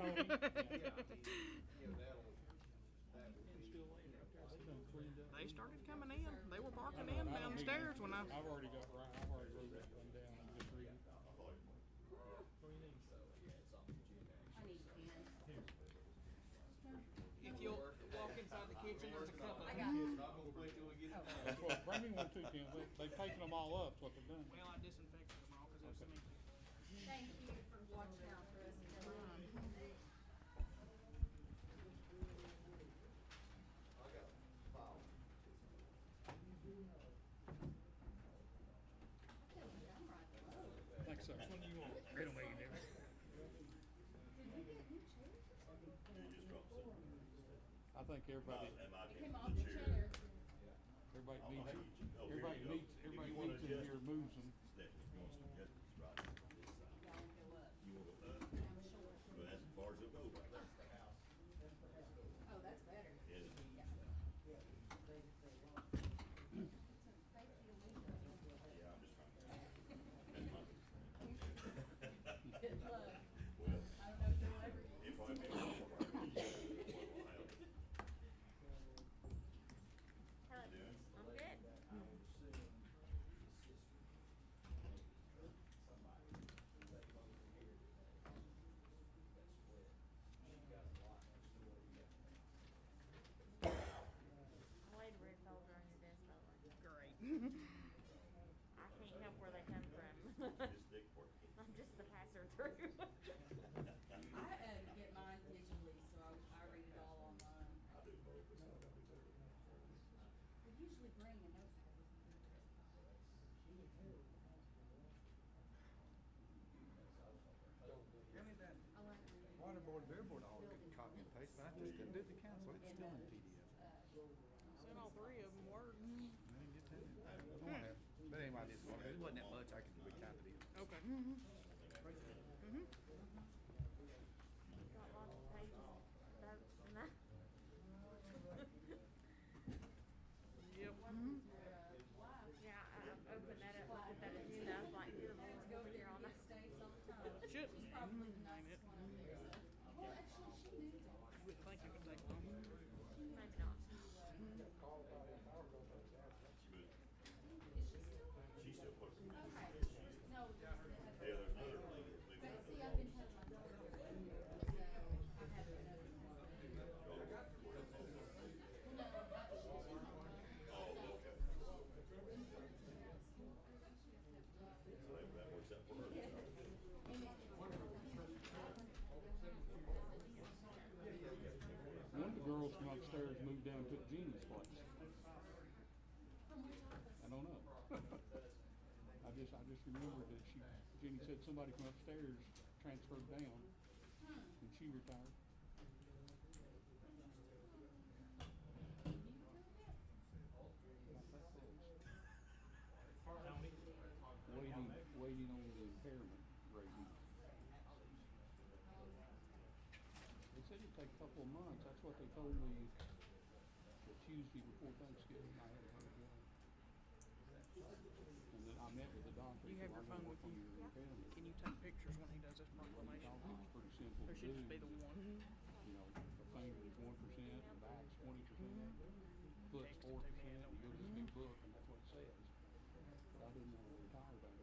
They started coming in. They were parking in downstairs when I. I've already wrote that one down. I'm just reading. What do you need? I need a pen. If you'll walk inside the kitchen, there's a couple. I got it. Bring me one too, Tim. They've taken them all up. That's what they've done. Well, I disinfected them all because there's some. Thank you for watching out for us. Thanks, sir. Which one do you want? It'll make a difference. I think everybody. It came off the chair. Everybody needs in here moves them. Well, that's as far as it'll go right there. Oh, that's better. Yeah. Yeah, I'm just trying to. Good luck. Well, I don't know if you'll ever get if used I to may, it. Hello. I'm good. I laid red folder on your desk over. Great. I can't help where they come from. Just dig for it. I'm just the passer through. I get mine digitally, so I read it all online. I do both, but some of them do. We usually bring a notepad with me. I like reading. Waterboard, billboard, all get copy and paste, but I just didn't do the council, it's still in PDF. Sent all three of them Word. I didn't get that in. I don't have, but anyway, it wasn't that much, I could recount it in. Okay. Got lots of pages, votes, and that. Yep. Yeah, I opened that up, looked at that agenda, I was like, dear Lord, Go we'll be there here all on night. these states all the time. Should. She's probably the nicest one over there, so. Well, actually, she moved on. You would think it would take long. Maybe not. She still puts it. Okay. No. Yeah, there's another lady that lives But in see, I've been telling my daughter, so I haven't been over there. No, she's not. Oh, okay. So that works out for her. One of the girls from upstairs moved down and took Jeannie's place. I don't know. I just remembered that Jeannie said somebody from upstairs transferred down and she retired. Waiting on the impairment rating. They said it'd take a couple of months. That's what they told me the Tuesday before Thanksgiving. I had heard that. And then I met with the doctor. You have your phone with you? Can you take pictures when he does this proclamation? It's pretty simple There to should do. just be the one. You know, the finger is 1%, the back's 20%, foot's 4%. You go to this big book and that's what it says. But I didn't want to retire by that.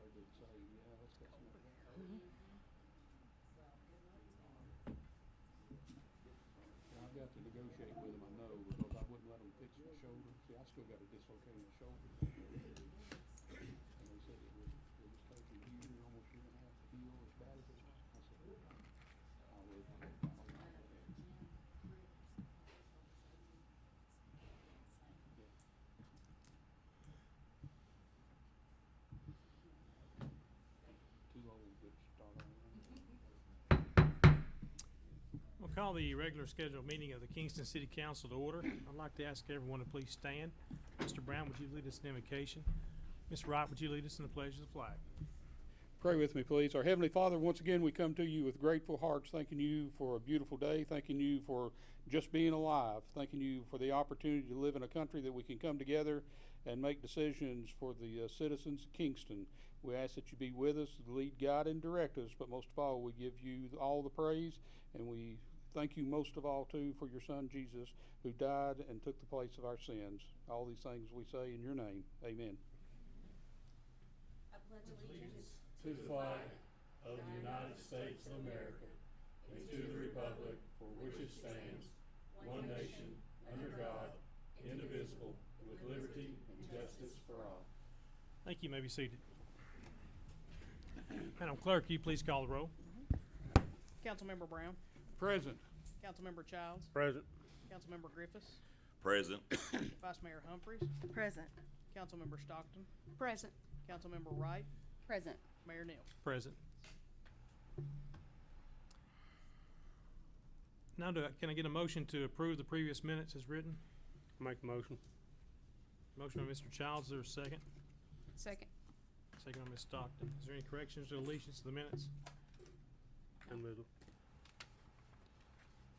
They did say, yeah, let's get some of that. And I've got to negotiate with them, I know, because I wouldn't let them fix my shoulder. See, I still got a dislocated shoulder. And they said it was taking a year, almost a year and a half to heal as bad as it was. I said, I'll live with it. Too old to start on. We'll call the regular scheduled meeting of the Kingston City Council to order. I'd like to ask everyone to please stand. Mr. Brown, would you lead us in invocation? Ms. Wright, would you lead us in the pledge of the flag? Pray with me, please. Our Heavenly Father, once again, we come to you with grateful hearts, thanking you for a beautiful day, thanking you for just being alive, thanking you for the opportunity to live in a country that we can come together and make decisions for the citizens of Kingston. We ask that you be with us, lead, guide, and direct us, but most of all, we give you all the praise, and we thank you most of all, too, for your son, Jesus, who died and took the place of our sins. All these things we say in your name. Amen. I pledge allegiance To the flag of the United States of America, and to the republic for which it stands, one nation, under God, indivisible, with liberty and justice for all. Thank you. You may be seated. Madam Clerk, you please call the roll. Councilmember Brown, Present. Councilmember Childs, Present. Councilmember Griffiths, Present. Vice Mayor Humphries, Present. Councilmember Stockton, Present. Councilmember Wright, Present. Mayor Neal. Present. Now, can I get a motion to approve the previous minutes as written? Make the motion. Motion by Mr. Childs, is there a second? Second. Second by Ms. Stockton. Is there any corrections or deletions to the minutes?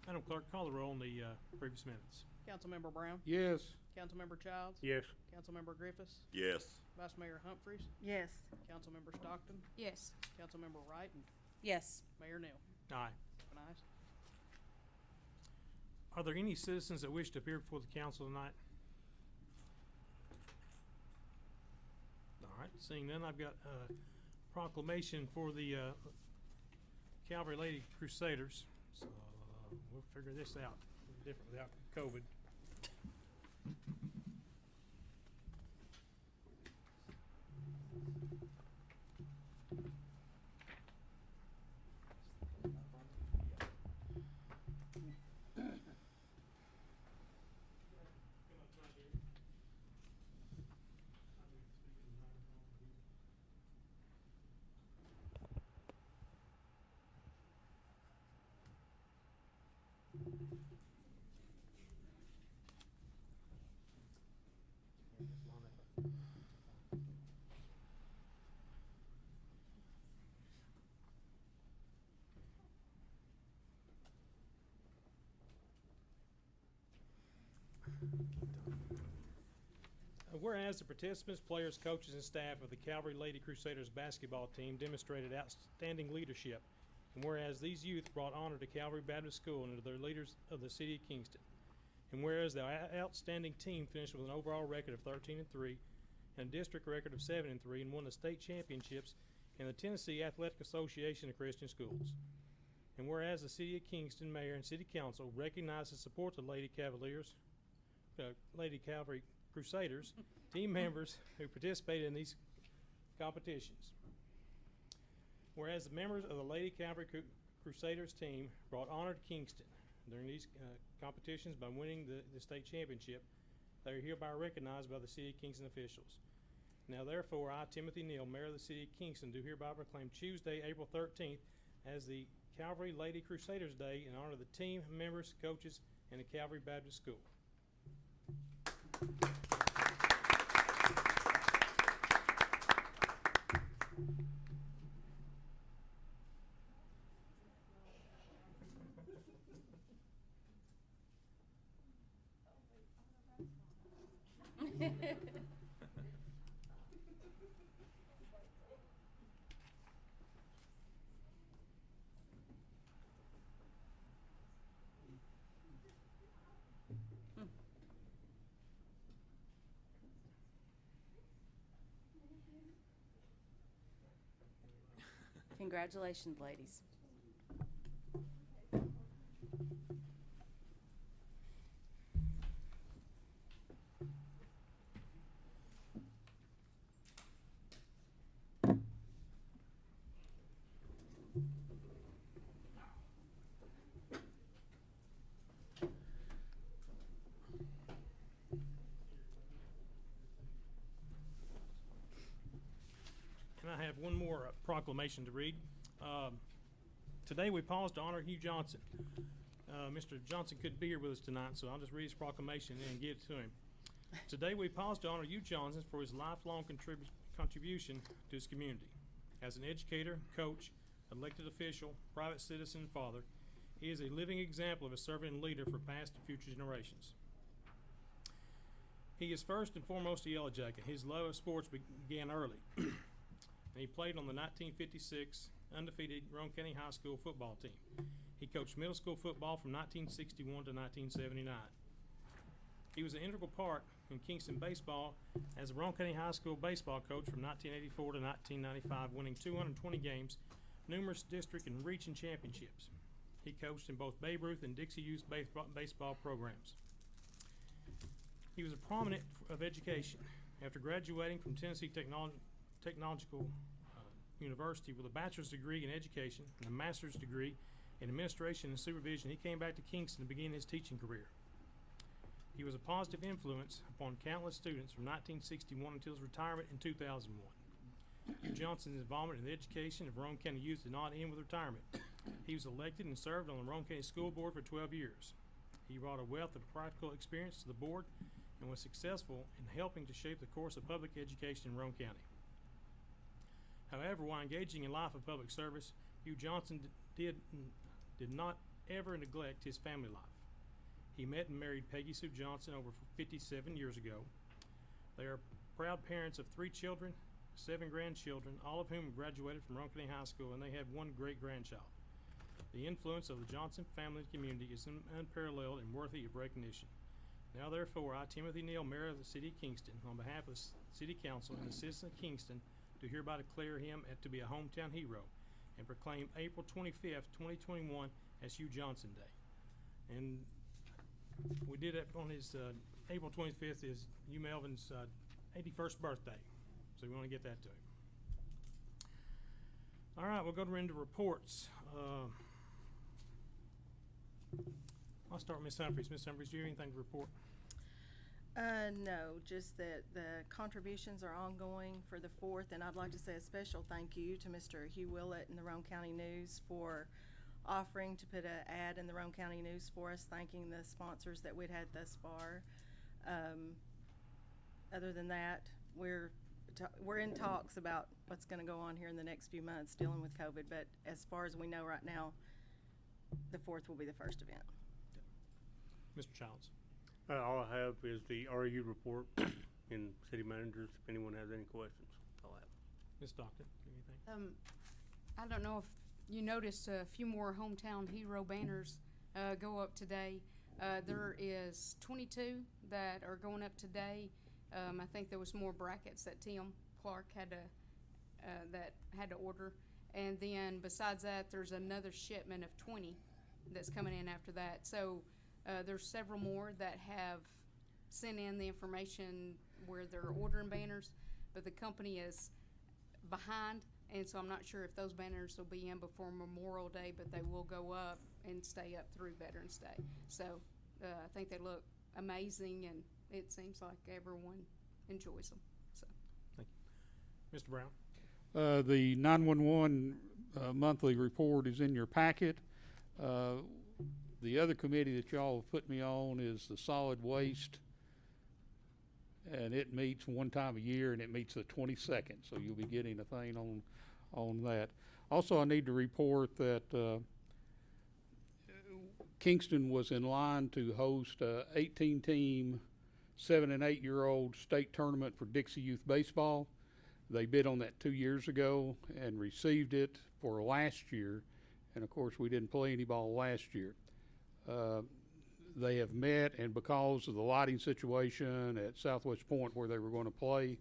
Madam Clerk, call the roll on the previous minutes. Councilmember Brown, Yes. Councilmember Childs, Yes. Councilmember Griffiths, Yes. Vice Mayor Humphries, Yes. Councilmember Stockton, Yes. Councilmember Wright, and Yes. Mayor Neal. Aye. 7 ayes. Are there any citizens that wish to appear before the council tonight? All right, seeing none, I've got a proclamation for the Calvary Lady Crusaders. So we'll figure this out. Different without COVID. Whereas the participants, players, coaches, and staff of the Calvary Lady Crusaders basketball team demonstrated outstanding leadership, and whereas these youth brought honor to Calvary Baptist School and to their leaders of the city of Kingston, and whereas the outstanding team finished with an overall record of 13-3 and a district record of 7-3 and won the state championships in the Tennessee Athletic Association of Christian Schools, and whereas the city of Kingston mayor and city council recognize and support the Lady Calvary Crusaders team members who participated in these competitions. Whereas the members of the Lady Calvary Crusaders team brought honor to Kingston during these competitions by winning the state championship, they are hereby recognized by the city of Kingston officials. Now therefore, I, Timothy Neal, Mayor of the city of Kingston, do hereby proclaim Tuesday, April 13th as the Calvary Lady Crusaders Day in honor of the team, members, coaches, and the Calvary Baptist School. Congratulations, ladies. And I have one more proclamation to read. Today we pause to honor Hugh Johnson. Mr. Johnson couldn't be here with us tonight, so I'll just read his proclamation and give it to him. Today we pause to honor Hugh Johnson for his lifelong contribution to his community. As an educator, coach, elected official, private citizen, and father, he is a living example of a servant and leader for past and future generations. He is first and foremost a Yellow Jacket. His love of sports began early, and he played on the 1956 undefeated Roane County High School football team. He coached middle school football from 1961 to 1979. He was an integral part in Kingston baseball as a Roane County High School baseball coach from 1984 to 1995, winning 220 games, numerous district and region championships. He coached in both Babe Ruth and Dixie Youth baseball programs. He was a prominent of education. After graduating from Tennessee Technological University with a bachelor's degree in education and a master's degree in administration and supervision, he came back to Kingston to begin his teaching career. He was a positive influence upon countless students from 1961 until his retirement in 2001. Hugh Johnson's involvement in the education of Roane County youth did not end with retirement. He was elected and served on the Roane County School Board for 12 years. He brought a wealth of practical experience to the board and was successful in helping to shape the course of public education in Roane County. However, while engaging in life of public service, Hugh Johnson did not ever neglect his family life. He met and married Peggy Sue Johnson over 57 years ago. They are proud parents of 3 children, 7 grandchildren, all of whom graduated from Roane County High School, and they have 1 great-grandchild. The influence of the Johnson family and community is unparalleled and worthy of recognition. Now, therefore, I, Timothy Neal, Mayor of the City of Kingston, on behalf of the City Council and the citizens of Kingston, do hereby declare him to be a hometown hero and proclaim April 25th, 2021 as Hugh Johnson Day. And we did it on his April 25th is Hugh Melvin's 81st birthday. So we want to get that to him. All right, we'll go into reports. I'll start with Ms. Humphries. Ms. Humphries, do you have anything to report? No, just that the contributions are ongoing for the 4th, and I'd like to say a special thank you to Mr. Hugh Willett in the Roane County News for offering to put an ad in the Roane County News for us, thanking the sponsors that we'd had thus far. Other than that, we're in talks about what's going to go on here in the next few months dealing with COVID, but as far as we know right now, the 4th will be the first event. Mr. Childs. All I have is the RU report and city managers, if anyone has any questions. I'll have. Ms. Stockton, anything? I don't know if you noticed a few more hometown hero banners go up today. There is 22 that are going up today. I think there was more brackets that Tim Clark had to order, and then besides that, there's another shipment of 20 that's coming in after that. So there's several more that have sent in the information where they're ordering banners, but the company is behind, and so I'm not sure if those banners will be in before Memorial Day, but they will go up and stay up through Veterans Day. So I think they look amazing, and it seems like everyone enjoys them. So, thank you. Mr. Brown. The 911 monthly report is in your packet. The other committee that y'all have put me on is the solid waste, and it meets one time a year, and it meets the 22nd, so you'll be getting a thing on that. Also, I need to report that Kingston was in line to host a 18-team 7- and 8-year-old state tournament for Dixie Youth Baseball. They bid on that 2 years ago and received it for last year, and of course we didn't play any ball last year. They have met, and because of the lighting situation at Southwest Point where they were going to play,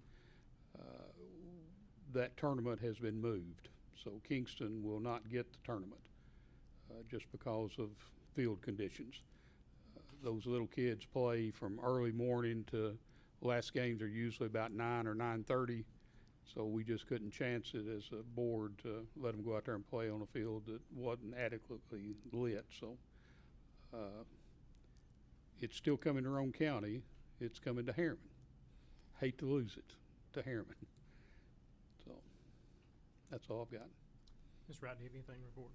that tournament has been moved. So Kingston will not get the tournament just because of field conditions. Those little kids play from early morning to last games are usually about 9 or 9:30. So we just couldn't chance it as a board to let them go out there and play on a field that wasn't adequately lit. So it's still coming to Roane County. It's coming to Harriman. Hate to lose it to Harriman. So that's all I've got. Ms. Wright, do you have anything to report?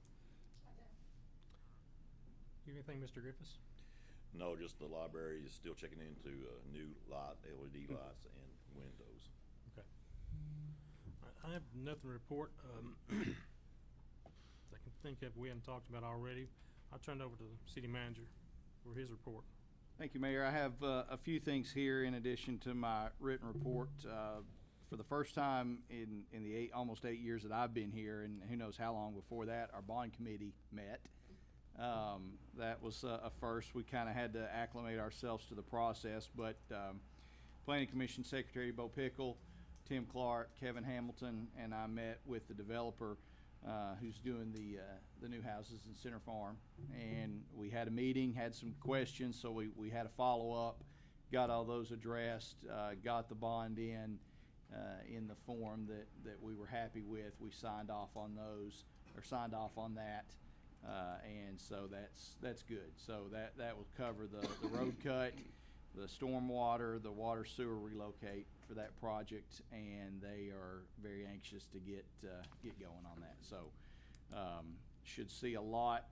Do you have anything, Mr. Griffiths? No, just the library is still checking into new LED lights and windows. Okay. I have nothing to report. I can think of we haven't talked about already. I'll turn it over to the city manager for his report. Thank you, Mayor. I have a few things here in addition to my written report. For the first time in the almost 8 years that I've been here, and who knows how long before that, our bond committee met. That was a first. We kind of had to acclimate ourselves to the process, but Planning Commission Secretary Bo Pickle, Tim Clark, Kevin Hamilton, and I met with the developer who's doing the new houses in Center Farm, and we had a meeting, had some questions, so we had a follow-up, got all those addressed, got the bond in the form that we were happy with. We signed off on those, or signed off on that, and so that's good. So that will cover the road cut, the stormwater, the water sewer relocate for that project, and they are very anxious to get going on that. So should see a lot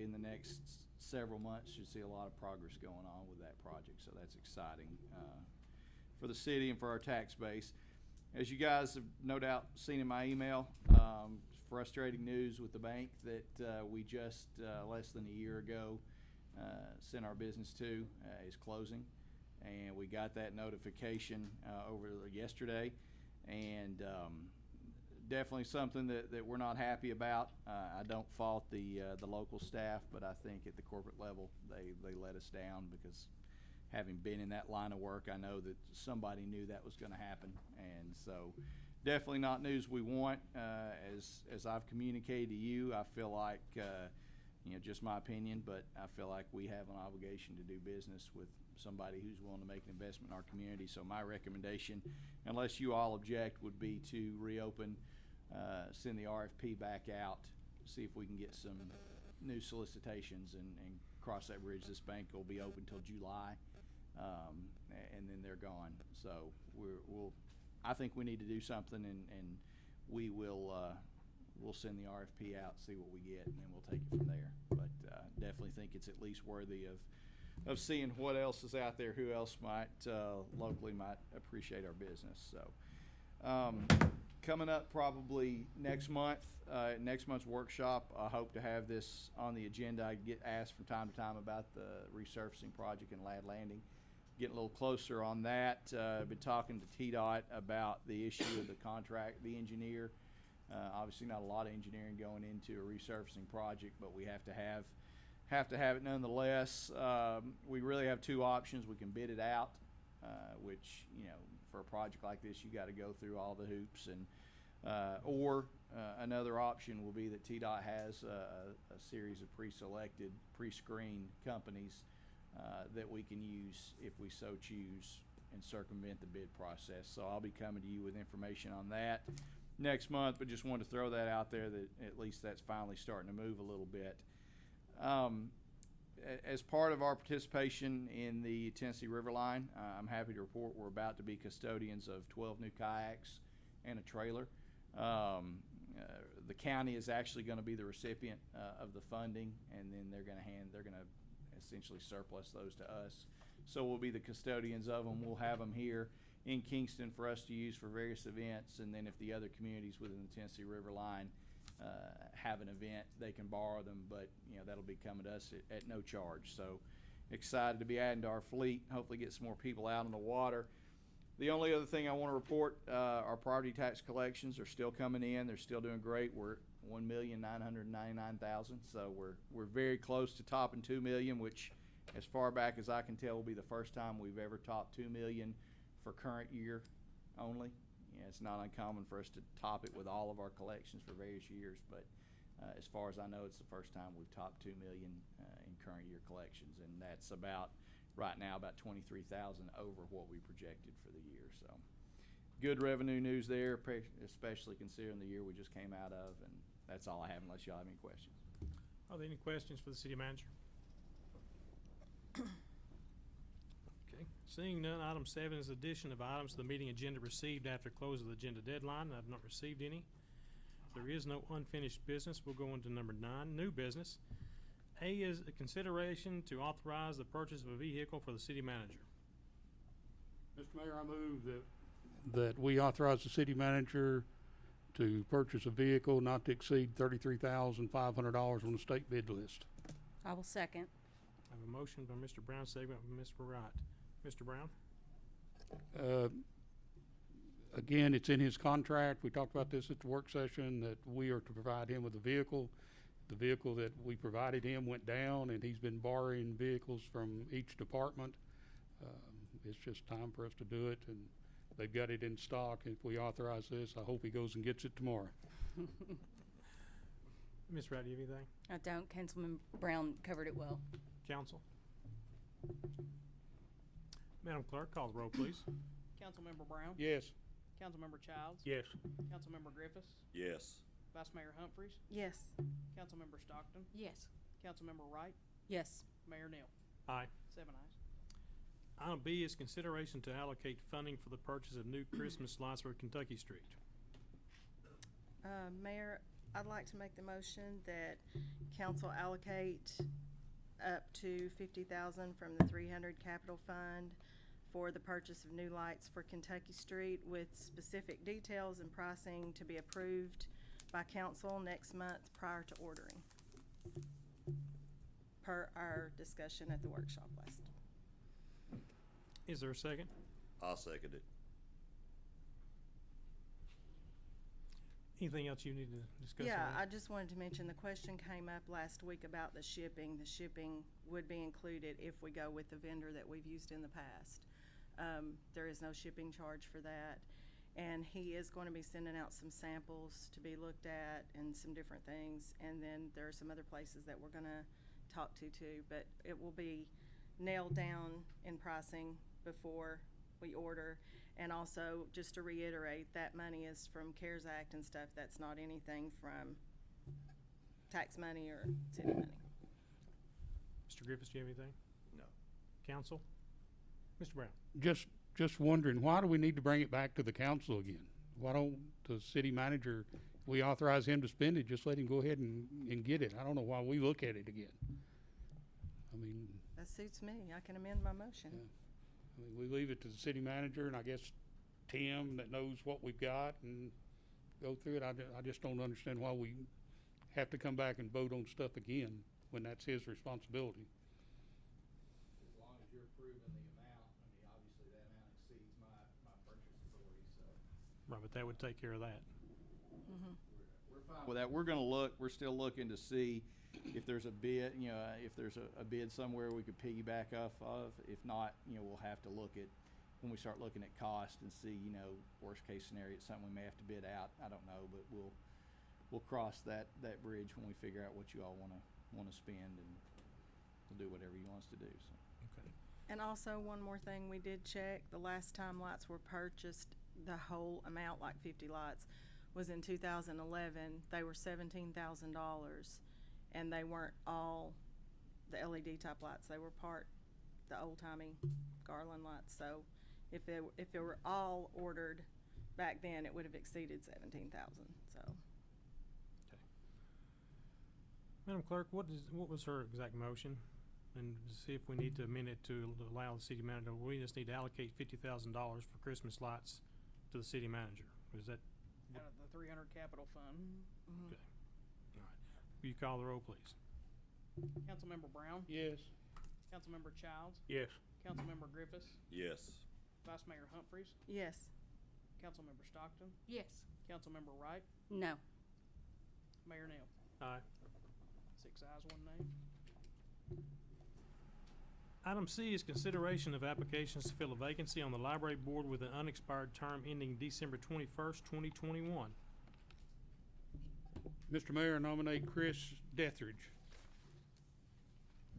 in the next several months. Should see a lot of progress going on with that project. So that's exciting for the city and for our tax base. As you guys have no doubt seen in my email, frustrating news with the bank that we just less than a year ago sent our business to is closing, and we got that notification over yesterday, and definitely something that we're not happy about. I don't fault the local staff, but I think at the corporate level they let us down, because having been in that line of work, I know that somebody knew that was going to happen, and so definitely not news we want. As I've communicated to you, I feel like just my opinion, but I feel like we have an obligation to do business with somebody who's willing to make an investment in our community. So my recommendation, unless you all object, would be to reopen, send the RFP back out, see if we can get some new solicitations and cross that bridge. This bank will be open till July, and then they're gone. So I think we need to do something, and we will we'll send the RFP out, see what we get, and then we'll take it from there. But definitely think it's at least worthy of seeing what else is out there, who else might locally might appreciate our business. So coming up probably next month's workshop, I hope to have this on the agenda. I get asked from time to time about the resurfacing project in Ladd Landing. Getting a little closer on that. Been talking to TDOT about the issue of the contract, the engineer. Obviously not a lot of engineering going into a resurfacing project, but we have to have it nonetheless. We really have two options. We can bid it out, which, for a project like this, you got to go through all the hoops, and or another option will be that TDOT has a series of pre-selected, pre-screened companies that we can use if we so choose and circumvent the bid process. So I'll be coming to you with information on that next month, but just wanted to throw that out there that at least that's finally starting to move a little bit. As part of our participation in the Tennessee River Line, I'm happy to report we're about to be custodians of 12 new kayaks and a trailer. The county is actually going to be the recipient of the funding, and then they're going to essentially surplus those to us. So we'll be the custodians of them. We'll have them here in Kingston for us to use for various events, and then if the other communities within the Tennessee River Line have an event, they can borrow them, but that'll be coming to us at no charge. So excited to be adding to our fleet, hopefully get some more people out on the water. The only other thing I want to report, our property tax collections are still coming in. They're still doing great. We're at $1,999,000, so we're very close to topping $2 million, which, as far back as I can tell, will be the first time we've ever topped $2 million for current year only. It's not uncommon for us to top it with all of our collections for various years, but as far as I know, it's the first time we've topped $2 million in current year collections, and that's right now about $23,000 over what we projected for the year. So good revenue news there, especially considering the year we just came out of, and that's all I have unless y'all have any questions. Are there any questions for the city manager? Okay, seeing none, item 7 is addition of items to the meeting agenda received after close of the agenda deadline. I've not received any. There is no unfinished business. We'll go into number 9, new business. A is a consideration to authorize the purchase of a vehicle for the city manager. Mr. Mayor, I move that we authorize the city manager to purchase a vehicle not to exceed $33,500 on the state bid list. I will second. I have a motion by Mr. Brown, second by Ms. Wright. Mr. Brown? Again, it's in his contract. We talked about this at the work session, that we are to provide him with a vehicle. The vehicle that we provided him went down, and he's been borrowing vehicles from each department. It's just time for us to do it, and they've got it in stock. If we authorize this, I hope he goes and gets it tomorrow. Ms. Wright, do you have anything? I don't. Councilman Brown covered it well. Council? Madam Clerk, call the roll, please. Councilmember Brown? Yes. Councilmember Childs? Yes. Councilmember Griffiths? Yes. Vice Mayor Humphries? Yes. Councilmember Stockton? Yes. Councilmember Wright? Yes. Mayor Neal? Aye. 7 ayes. Item B is consideration to allocate funding for the purchase of new Christmas lights for Kentucky Street. Mayor, I'd like to make the motion that council allocate up to $50,000 from the 300 capital fund for the purchase of new lights for Kentucky Street, with specific details and pricing to be approved by council next month prior to ordering, per our discussion at the workshop last. Is there a second? I'll second it. Anything else you need to discuss? Yeah, on I that? just wanted to mention, the question came up last week about the shipping. The shipping would be included if we go with the vendor that we've used in the past. There is no shipping charge for that. And he is going to be sending out some samples to be looked at and some different things. And then there are some other places that we're gonna talk to too, but it will be nailed down in pricing before we order. And also, just to reiterate, that money is from CARES Act and stuff. That's not anything from tax money or city money. Mr. Griffiths, do you have anything? No. Council? Mr. Brown? Just wondering, why do we need to bring it back to the council again? Why don't the city manager, we authorize him to spend it, just let him go ahead and get it? I don't know why we look at it again. I mean, That suits me. I can amend my motion. yeah. I mean, we leave it to the city manager, and I guess Tim that knows what we've got, and go through it. I just don't understand why we have to come back and vote on stuff again when that's his responsibility. As long as you're approving the amount, I mean, obviously that amount exceeds my purchase authority, so. Right, but that would take care of that. We're fine with that. We're still looking to see if there's a bid, if there's a bid somewhere we could piggyback off of. If not, we'll have to look at, when we start looking at cost and see, worst case scenario, it's something we may have to bid out. I don't know, but we'll cross that bridge when we figure out what you all wanna spend, and we'll do whatever you want us to do, so. Okay. And also, one more thing, we did check, the last time lights were purchased, the whole amount, like 50 lights, was in 2011. They were $17,000, and they weren't all the LED type lights. They were part, the old-timey garland lights. So if they were all ordered back then, it would have exceeded 17,000, so. Okay. Madam Clerk, what was her exact motion? And to see if we need to amend it to allow the city manager, we just need to allocate $50,000 for Christmas lights to the city manager. Is that? Out of the 300 capital fund. Okay. All right. Will you call the roll, please? Councilmember Brown? Yes. Councilmember Childs? Yes. Councilmember Griffiths? Yes. Vice Mayor Humphries? Yes. Councilmember Stockton? Yes. Councilmember Wright? No. Mayor Neal? Aye. 6 ayes, 1 nay. Item C is consideration of applications to fill a vacancy on the library board with an unexpired term ending December 21st, 2021. Mr. Mayor, I nominate Chris Dethridge.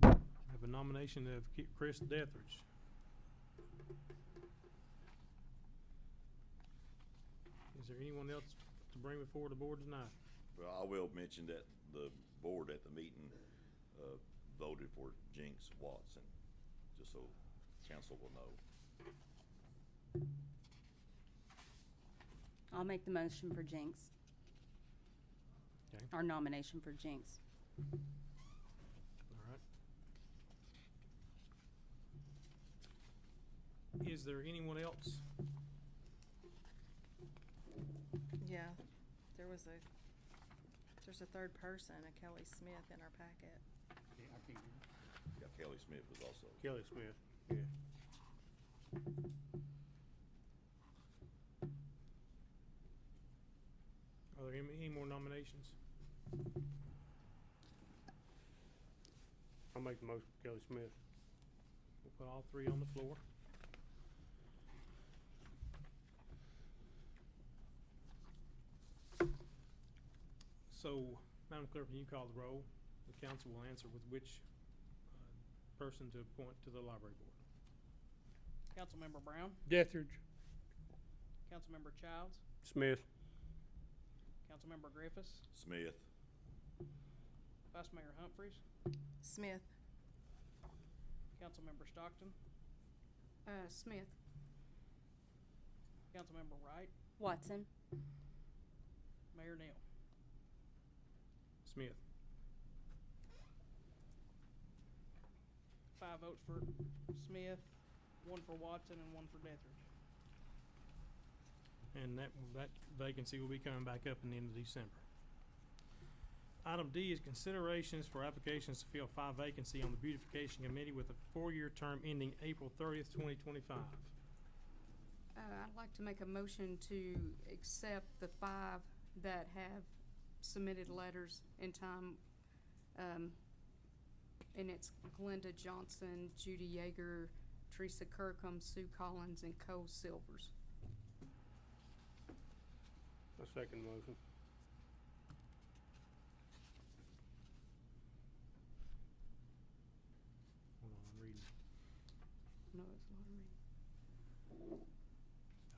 I have a nomination of Chris Dethridge. Is there anyone else to bring before the board tonight? Well, I will mention that the board at the meeting voted for Jinx Watson, just so council will know. I'll make the motion for Jinx. Okay. Our nomination for Jinx. All right. Is there anyone else? Yeah, there's a third person, a Kelly Smith, in our packet. Yeah, I can't hear. Yeah, Kelly Smith was also. Kelly Smith, yeah. Are there any more nominations? I'll make the motion for Kelly Smith. We'll put all three on the floor. So, Madam Clerk, when you call the roll, the council will answer with which person to appoint to the library board. Councilmember Brown, Dethridge. Councilmember Childs, Smith. Councilmember Griffiths, Smith. Vice Mayor Humphries, Smith. Councilmember Stockton, Smith. Councilmember Wright, Watson. Mayor Neal. Smith. 5 votes for Smith, 1 for Watson, and 1 for Dethridge. And that vacancy will be coming back up in the end of December. Item D is considerations for applications to fill 5 vacancy on the beautification committee with a 4-year term ending April 30th, 2025. I'd like to make a motion to accept the 5 that have submitted letters in time. And it's Glenda Johnson, Judy Yeager, Teresa Kirkham, Sue Collins, and Cole Silvers. A second motion. Hold on, I'm reading. No, it's a lot of reading.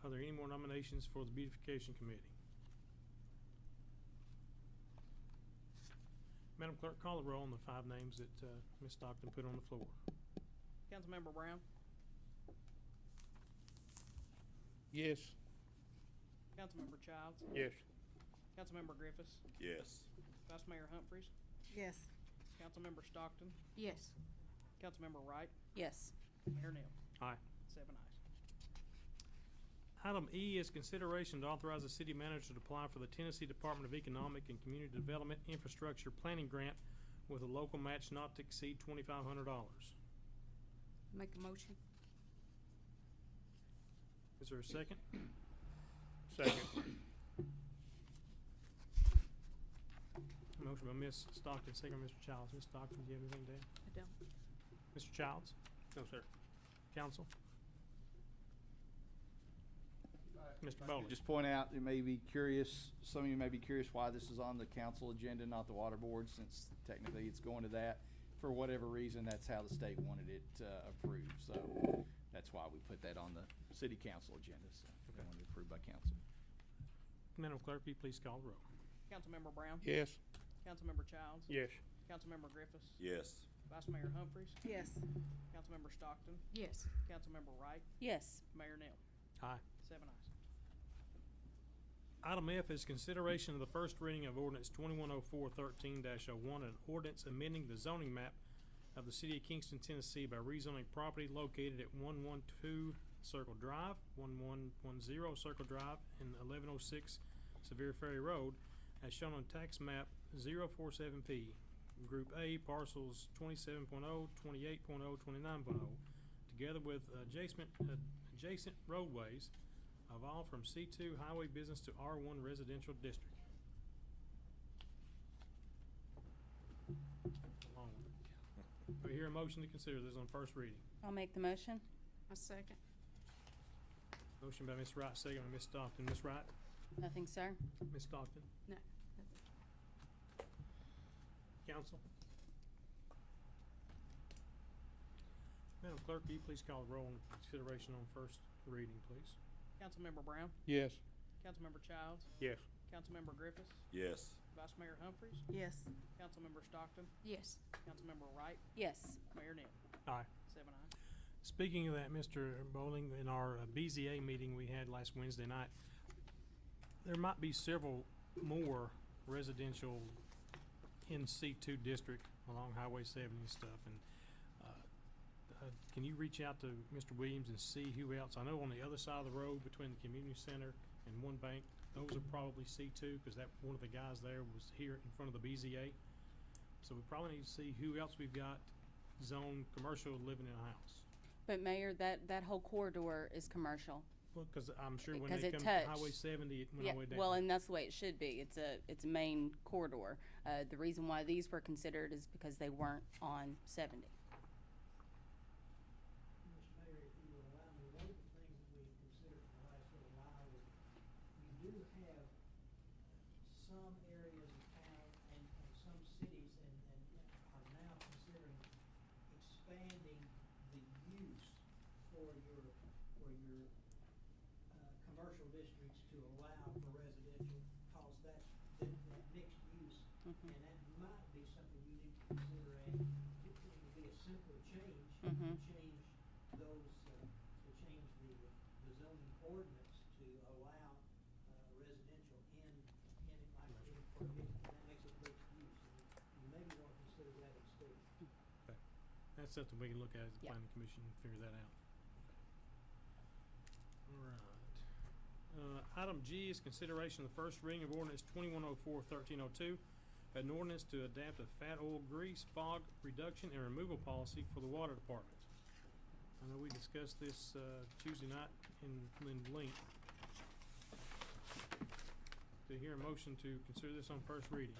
Are there any more nominations for the beautification committee? Madam Clerk, call the roll on the 5 names that Ms. Stockton put on the floor. Councilmember Brown, Yes. Councilmember Childs, Yes. Councilmember Griffiths, Yes. Vice Mayor Humphries, Yes. Councilmember Stockton, Yes. Councilmember Wright, Yes. Mayor Neal. Aye. 7 ayes. Item E is consideration to authorize the city manager to apply for the Tennessee Department of Economic and Community Development Infrastructure Planning Grant with a local match not to exceed $2,500. Make a motion. Is there a second? Second. Motion by Ms. Stockton, second by Mr. Childs. Ms. Stockton, do you have anything to add? I don't. Mr. Childs? No, sir. Council? Mr. Bowley? Just point out, you may be curious, some of you may be curious why this is on the council agenda, not the water board, since technically it's going to that. For whatever reason, that's how the state wanted it approved, so that's why we put that on the city council agenda, so they wanted it approved by council. Madam Clerk, will you please call the roll? Councilmember Brown, Yes. Councilmember Childs, Yes. Councilmember Griffiths, Yes. Vice Mayor Humphries, Yes. Councilmember Stockton, Yes. Councilmember Wright, Yes. Mayor Neal. Aye. 7 ayes. Item F is consideration of the first reading of ordinance 210413-01, an ordinance amending the zoning map of the city of Kingston, Tennessee by rezoning property located at 112 Circle Drive, 1110 Circle Drive, and 1106 Severe Ferry Road, as shown on tax map 047P, Group A, parcels 27.0, 28.0, 29.0, together with adjacent roadways of all from C2 Highway Business to R1 Residential District. Long one. Do we hear a motion to consider this on first reading? I'll make the motion. A second. Motion by Ms. Wright, second by Ms. Stockton. Ms. Wright? Nothing, sir. Ms. Stockton? No. Council? Madam Clerk, will you please call the roll on consideration on first reading, please? Councilmember Brown, Yes. Councilmember Childs, Yes. Councilmember Griffiths, Yes. Vice Mayor Humphries, Yes. Councilmember Stockton, Yes. Councilmember Wright, Yes. Mayor Neal. Aye. 7 ayes. Speaking of that, Mr. Bowling, in our BZA meeting we had last Wednesday night, there might be several more residential in C2 district along Highway 70 and stuff, and can you reach out to Mr. Williams and see who else? I know on the other side of the road between the community center and One Bank, those are probably C2, because that one of the guys there was here in front of the BZA. So we probably need to see who else we've got zone commercial living in a house. But Mayor, that whole corridor is commercial. Well, cause I'm sure when 'Cause they it come to touched. Highway 70, it went all the way down. Well, and that's the way it should be. It's a main corridor. The reason why these were considered is because they weren't on 70. Mr. Mayor, if you will allow me, one of the things that we've considered in the last little while is you do have some areas of town and some cities and are now considering expanding the use for your commercial districts to allow for residential, cause that's that mixed use. And that might be something you need to consider, and it would be a simpler change to change those, to change the zoning ordinance to allow residential in like for mixed, that makes it mixed use. And you maybe want to consider that instead. Okay. That's something we can look at as the Yeah. planning commission and figure that out. All right. Item G is consideration of the first reading of ordinance 2104-1302, an ordinance to adapt a fat oil grease fog reduction and removal policy for the water department. I know we discussed this Tuesday night in length. To hear a motion to consider this on first reading.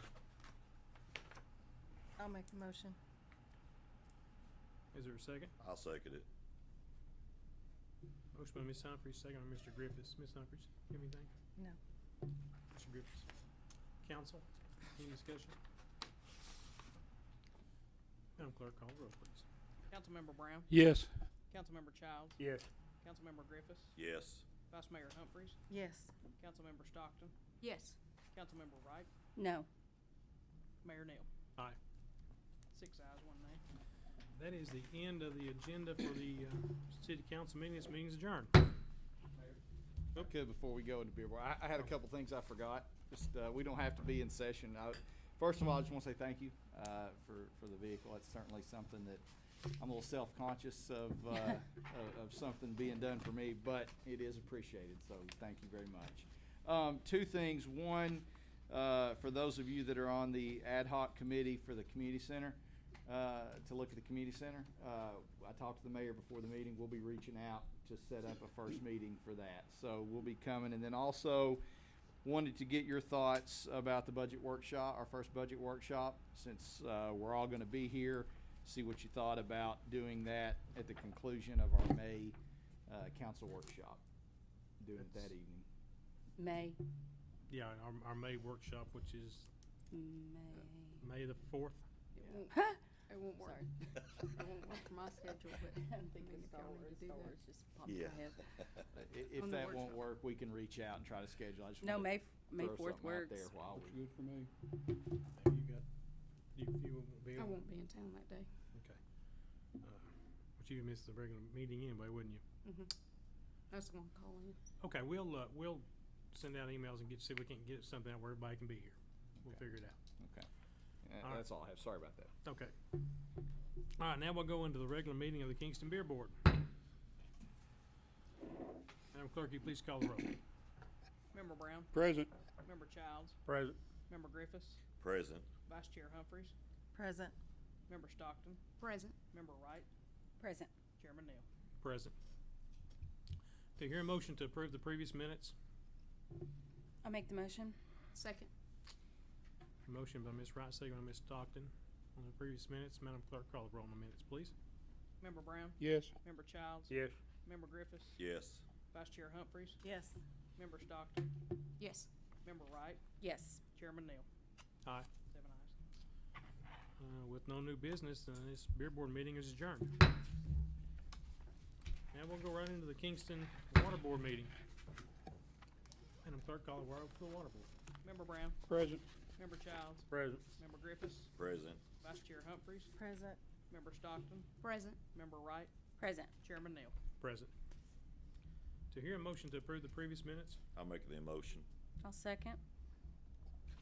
I'll make the motion. Is there a second? I'll second it. Motion by Ms. Humphries, second by Mr. Griffiths. Ms. Humphries, you have anything? No. Mr. Griffiths? Council, any discussion? Madam Clerk, call the roll, please. Councilmember Brown, Yes. Councilmember Childs, Yes. Councilmember Griffiths, Yes. Vice Mayor Humphries, Yes. Councilmember Stockton, Yes. Councilmember Wright, No. Mayor Neal. Aye. 6 ayes, 1 nay. That is the end of the agenda for the city council meeting. This meeting is adjourned. Okay, before we go into beer board, I had a couple things I forgot. Just, we don't have to be in session. First of all, I just want to say thank you, for the vehicle. It's certainly something that I'm a little self-conscious of something being done for me, but it is appreciated, so thank you very much. Two things. One, for those of you that are on the ad hoc committee for the community center, to look at the community center, I talked to the mayor before the meeting. We'll be reaching out to set up a first meeting for that. So we'll be coming. And then also wanted to get your thoughts about the budget workshop, our first budget workshop, since we're all going to be here. See what you thought about doing that at the conclusion of our May council workshop, doing it that evening. May. Yeah, our May workshop, which is May the 4th. It won't work. Sorry. It won't work for my schedule, but I'm thinking if Star y'all need Wars. to do Star that. Wars just popped in Yeah. my head. If On the that won't workshop. work, we can reach out and try to schedule. I just No, wanna May throw 4th something out works. there while Looks we. good for me. You won't be I able? won't be in town that day. Okay. But you missed the regular meeting anyway, wouldn't you? I was gonna call in. Okay, we'll send out emails and see if we can get something out where everybody can be here. We'll Okay. figure it out. Okay. All right. That's all I have. Sorry about that. Okay. All right, now we'll go into the regular meeting of the Kingston Beer Board. Madam Clerk, you please call the roll. Member Brown, Present. Member Childs, Present. Member Griffiths, Present. Vice Chair Humphries, Present. Member Stockton, Present. Member Wright, Present. Chairman Neal. Present. Do you hear a motion to approve the previous minutes? I'll make the motion. Second. Motion by Ms. Wright, second by Ms. Stockton on the previous minutes. Madam Clerk, call the roll on the minutes, please. Member Brown, Yes. Member Childs, Yes. Member Griffiths, Yes. Vice Chair Humphries, Yes. Member Stockton, Yes. Member Wright, Yes. Chairman Neal. Aye. 7 ayes. With no new business, then this beer board meeting is adjourned. Now we'll go right into the Kingston Water Board meeting. Madam Clerk, call the roll for the Water Board. Member Brown, Present. Member Childs, Present. Member Griffiths, Present. Vice Chair Humphries, Present. Member Stockton, Present. Member Wright, Present. Chairman Neal. Present. To hear a motion to approve the previous minutes, I'll make the motion. I'll second.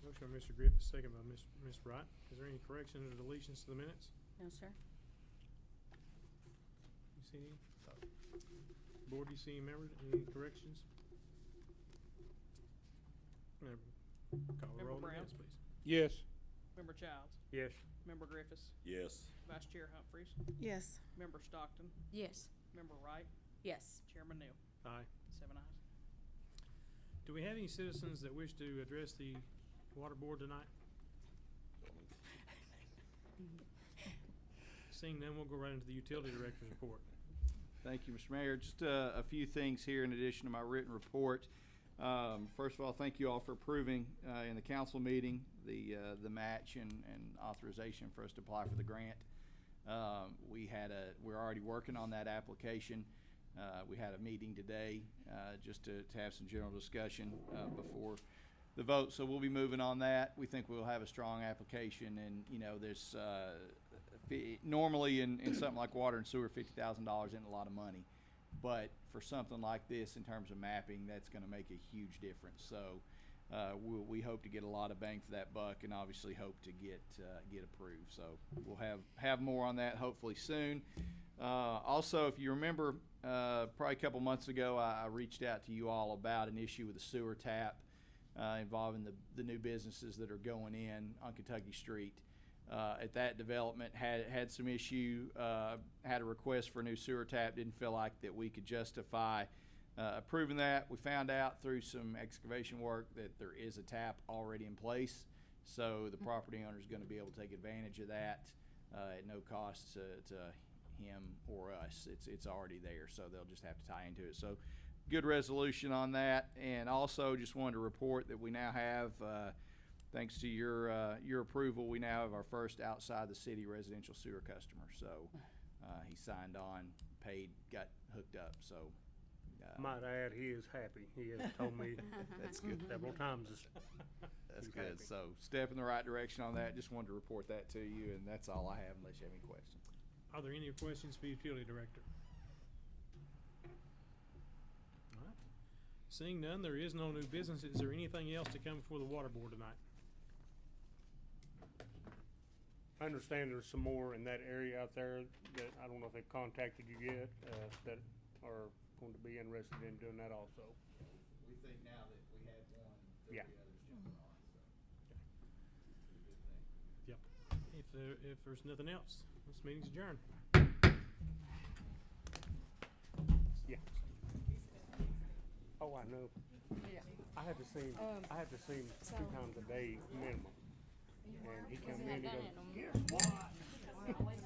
motion by Mr. Griffith, second by Ms. Wright. Is there any corrections or deletions to the minutes? No, sir. You see any? Board, do you see any members, any corrections? Call the Member roll on the Brown? minutes, please. Yes. Member Childs, Yes. Member Griffiths, Yes. Vice Chair Humphries, Yes. Member Stockton, Yes. Member Wright, Yes. Chairman Neal. Aye. 7 ayes. Do we have any citizens that wish to address the water board tonight? Seeing none, we'll go right into the utility director's report. Thank you, Mr. Mayor. Just a few things here in addition to my written report. First of all, thank you all for approving in the council meeting the match and authorization for us to apply for the grant. We're already working on that application. We had a meeting today just to have some general discussion before the vote, so we'll be moving on that. We think we'll have a strong application, and you know, there's normally in something like water and sewer, $50,000 isn't a lot of money, but for something like this, in terms of mapping, that's going to make a huge difference. So we hope to get a lot of bang for that buck, and obviously hope to get approved. So we'll have more on that hopefully soon. Also, if you remember, probably a couple months ago, I reached out to you all about an issue with the sewer tap involving the new businesses that are going in on Kentucky Street. At that development, had some issue, had a request for a new sewer tap, didn't feel like that we could justify approving that. We found out through some excavation work that there is a tap already in place, so the property owner is going to be able to take advantage of that at no cost to him or us. It's already there, so they'll just have to tie into it. So good resolution on that. And also just wanted to report that we now have, thanks to your approval, we now have our first outside the city residential sewer customer. So he signed on, paid, got hooked up. So Might add, he is happy. He has told me that's good. several times. That's he's good. happy. So step in the right direction on that. Just wanted to report that to you, and that's all I have unless you have any questions. Are there any questions for utility director? All right. Seeing none, there is no new business. Is there anything else to come before the water board tonight? I understand there's some more in that area out there that I don't know if they've contacted you yet, that are going to be interested in doing that also. We think now that we had one, Yeah. others jumping on. So. Yep. If there's nothing else, this meeting's adjourned. Yeah. Oh, I know. Yeah. I had to see him, I had to see him 2 times a day minimum. And he come in, he goes, guess what?